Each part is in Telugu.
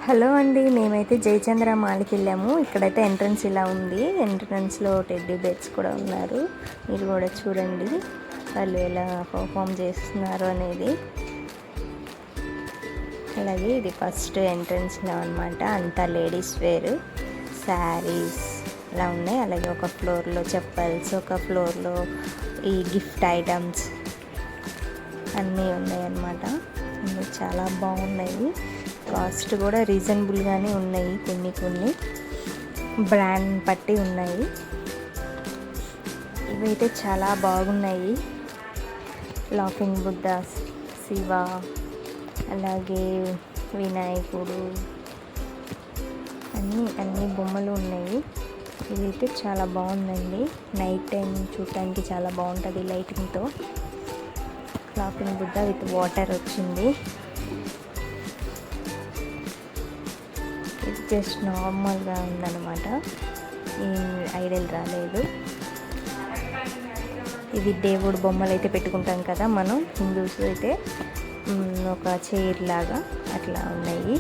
హలో అండి, మేమైతే జయచంద్ర మాల్కి వెళ్ళాము. ఇక్కడైతే ఎంట్రన్స్ ఇలా ఉంది. ఎంట్రన్స్లో టెడ్డీ బేర్స్ కూడా ఉన్నారు. మీరు కూడా చూడండి వాళ్ళు ఎలా పర్ఫామ్ చేస్తున్నారు అనేది. అలాగే ఇది ఫస్ట్ ఎంట్రన్స్లో అనమాట. అంతా లేడీస్ వేర్ శారీస్ అలా ఉన్నాయి. అలాగే ఒక ఫ్లోర్లో చెప్పల్స్, ఒక ఫ్లోర్లో ఈ గిఫ్ట్ ఐటమ్స్ అన్నీ ఉన్నాయి అన్నమాట. అన్నీ చాలా బాగున్నాయి. కాస్ట్ కూడా రీజనబుల్గానే ఉన్నాయి. కొన్ని బ్రాండ్ బట్టి ఉన్నాయి. ఇవైతే చాలా బాగున్నాయి. లాఫింగ్ బుద్ధ, శివ, అలాగే వినాయకుడు అన్ని బొమ్మలు ఉన్నాయి. ఇవైతే చాలా బాగుందండి. నైట్ టైం చూడటానికి చాలా బాగుంటుంది లైటింగ్తో. లాఫింగ్ బుద్ధ విత్ వాటర్ వచ్చింది. ఇది జస్ట్ నార్మల్గా ఉందన్నమాట, ఏం ఐడల్ రాలేదు. ఇది దేవుడు బొమ్మలు అయితే పెట్టుకుంటాం కదా మనం హిందూస్ అయితే, ఒక చైర్ లాగా అట్లా ఉన్నాయి.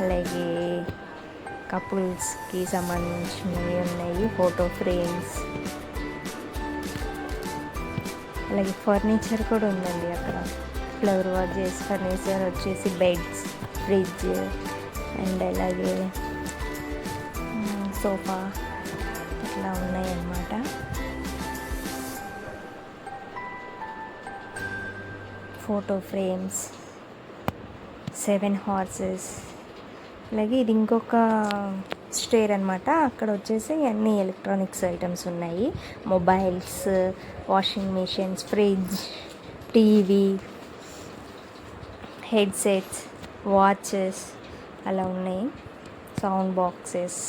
అలాగే కపుల్స్కి సంబంధించినవి ఉన్నాయి, ఫోటో ఫ్రేమ్స్. అలాగే ఫర్నిచర్ కూడా ఉందండి అక్కడ. ఫ్లవర్ వాజెస్, ఫర్నిచర్ వచ్చేసి బెడ్స్, ఫ్రిడ్జ్ అండ్ అలాగే సోఫా ఇట్లా ఉన్నాయన్నమాట. Photo frames, 7 horses. అలాగే ఇది ఇంకొక స్టేర్ అనమాట. అక్కడ వచ్చేసి అన్ని ఎలక్ట్రానిక్స్ ఐటమ్స్ ఉన్నాయి. Mobiles, washing machines, fridge, TV, headsets, watches అలా ఉన్నాయి. Sound boxes